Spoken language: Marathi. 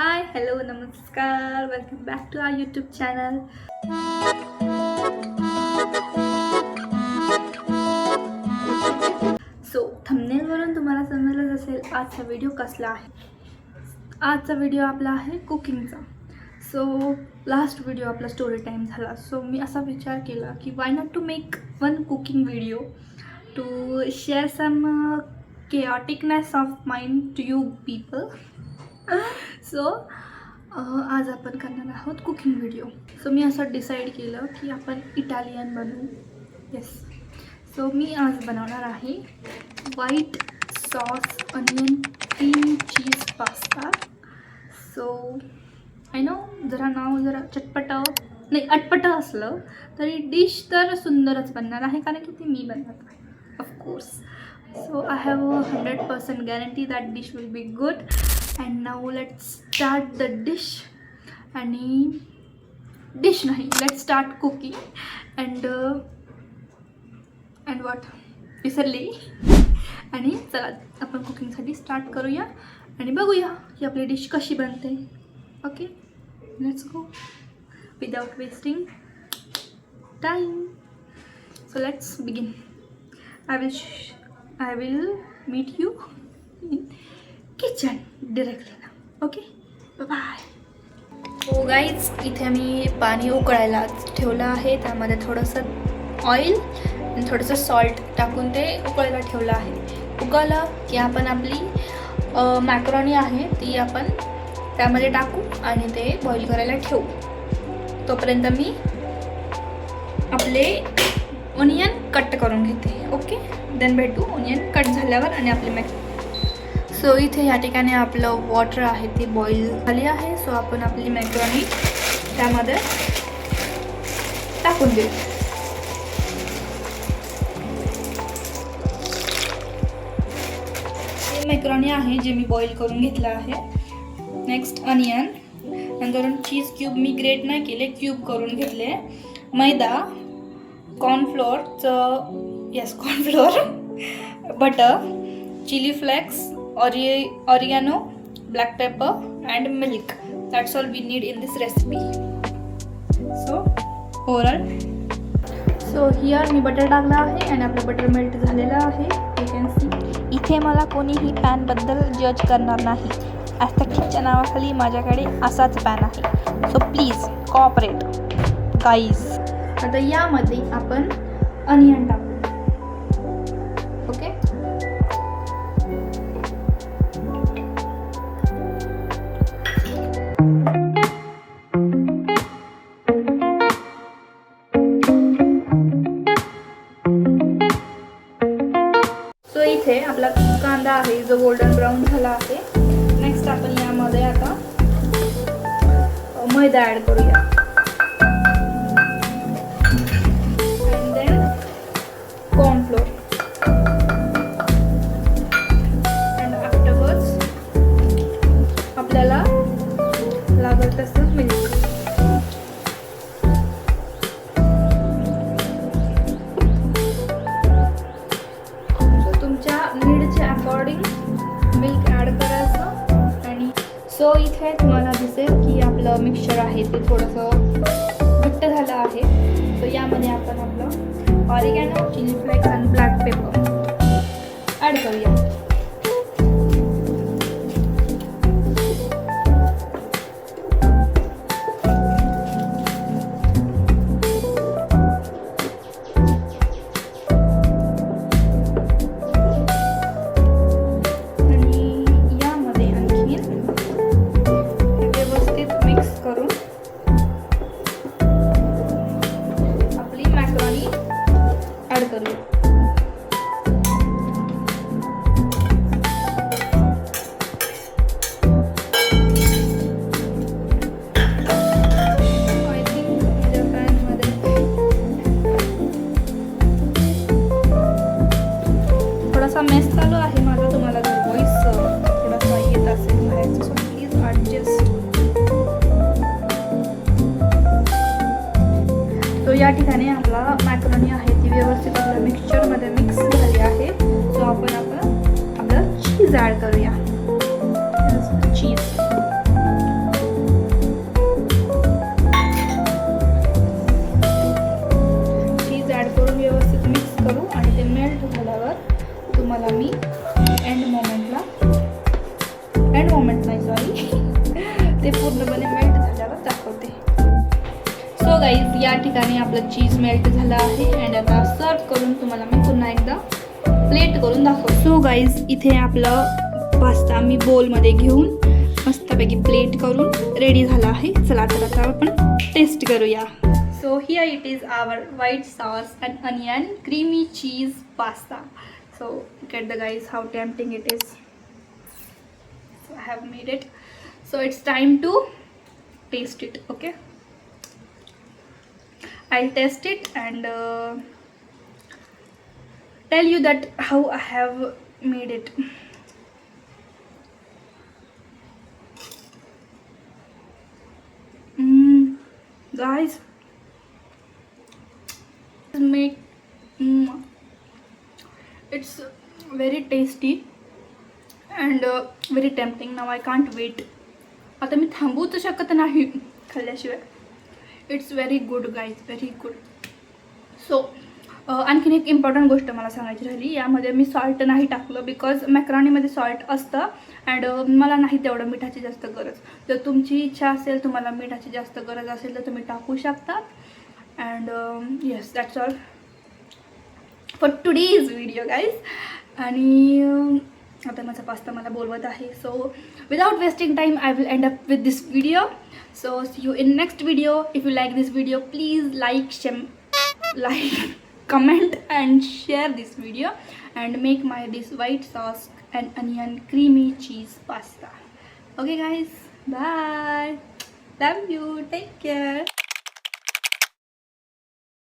हाय, हॅलो, नमस्कार. Welcome back to our YouTube channel. So थंबनेलवरून तुम्हाला समजलंच असेल आजचा व्हिडिओ कसला आहे. आजचा व्हिडिओ आपला आहे कुकिंगचा. सो लास्ट व्हिडिओ आपला स्टोरी टाईम झाला. सो मी असा विचार केला की why not to make one cooking video to share some chaoticness of mind to you people. So आज आपण करणार आहोत कुकिंग व्हिडिओ. सो मी असं डिसाईड केलं की आपण इटालियन बनवू. येस, सो मी आज बनवणार आहे white sauce onion cream cheese pasta. So I know जरा नाव जरा चटपटं नाही अटपटं असलं तरी डिश तर सुंदरच बनणार आहे, कारण की ती मी बनवत आहे of course. So I have a 100% guarantee that dish will be good. And now let's start the dish. आणि dish नाही, let's start cooking. And what विसरले. आणि चला आपण कुकिंगसाठी स्टार्ट करूया आणि बघूया की आपली डिश कशी बनते. Okay, let's go without wasting time. So let's begin. I will meet you in kitchen directly now. Okay, bye bye. So guys, इथे मी पाणी उकळायला ठेवलं आहे. त्यामध्ये थोडंसं ऑइल आणि थोडंसं सॉल्ट टाकून ते उकळायला ठेवलं आहे. उकळलं की आपण आपली मॅक्रोनी आहे ती आपण त्यामध्ये टाकू आणि ते बॉईल करायला ठेवू. तोपर्यंत मी आपले ओनियन कट करून घेते. ओके, देन भेटू ओनियन कट झाल्यावर आणि आपले सो इथे या ठिकाणी आपलं वॉटर आहे ती बॉईल झाली आहे. सो आपण आपली मॅक्रोनी त्यामध्ये टाकून देऊ. हे मॅक्रोनी आहे जे मी बॉईल करून घेतलं आहे. नेक्स्ट अनियन, नंतर चीज क्यूब मी ग्रेट नाही केले, क्यूब करून घेतले. मैदा, कॉर्नफ्लोअरचं cornflour, butter, chilli flakes, oregano, black pepper and milk. That's all we need in this recipe. So overall so here मी बटर टाकला आहे आणि आपलं बटर मेल्ट झालेलं आहे. You can see. इथे मला कोणीही पॅनबद्दल जज करणार नाही. ॲस्थेटिकच्या नावाखाली माझ्याकडे असाच पॅन आहे. So please cooperate guys. आता यामध्ये आपण अनियन टाकू. ओके, सो इथे आपला कांदा आहे जो गोल्डन ब्राऊन झाला आहे. नेक्स्ट आपण यामध्ये आता मैदा ॲड करूया. Cornflour and afterwards आपल्याला लागत तसं मिल्क. सो तुमच्या नीडच्या अकॉर्डिंग मिल्क ॲड करायचं. आणि सो इथे तुम्हाला दिसेल की आपलं मिक्सचर आहे ते थोडंसं घट्ट झालं आहे. सो यामध्ये आपण आपलं ऑरिगॅनो, चिली फ्लेक्स आणि ब्लॅक पेपर ॲड करूया. आणि यामध्ये आणखी व्यवस्थित मिक्स करून आपली मॅक्रोनी ॲड करूया. आय थिंक माझ्या पॅनमध्ये थोडासा मेस चालू आहे माझा. तुम्हाला जर व्हॉइस थोडासा येत असेल बाहेरचं सो प्लीज ॲडजस्ट. तो या ठिकाणी आपला मॅक्रोनी आहे ती व्यवस्थित आपल्या मिक्सचरमध्ये मिक्स झाली आहे. सो आपण आपलं चीज ॲड करूया. चीज डायमंड नाही, सॉरी. ते पूर्णपणे मेल्ट झाल्यावर दाखवते. सो गाईज, या ठिकाणी आपलं चीज मेल्ट झालं आहे. अँड आता सर्व करून तुम्हाला मी पुन्हा एकदा प्लेट करून दाखवतो. सो गाईज, इथे आपलं पास्ता मी बोलमध्ये घेऊन मस्तपैकी प्लेट करून रेडी झाला आहे. चला तर आता आपण टेस्ट करूया. So here it is our white sauce and onion creamy cheese pasta. So get the guys how tempting it is. So I have made it. So it's time to taste it. Okay, I'll taste it and tell you that how I have made it. Guys, it's very tasty and very tempting. Now I can't wait. आता मी थांबूच शकत नाही खाल्ल्याशिवाय. It's very good guys, very good. So आणखीन एक इम्पॉर्टंट गोष्ट मला सांगायची राहिली. यामध्ये मी सॉल्ट नाही टाकलं बिकॉज मॅक्रोनीमध्ये सॉल्ट असतं अँड मला नाही तेवढं मिठाची जास्त गरज. जर तुमची इच्छा असेल, तुम्हाला मिठाची जास्त गरज असेल तर तुम्ही टाकू शकता. And yes, that's all for today's video guys. आणि आता माझा पास्ता मला बोलवत आहे. So without wasting time I will end up with this video. So see you in next video. If you like this video, please like, comment and share this video and make this white sauce and onion creamy cheese pasta. Okay guys, bye. Love you. Take care.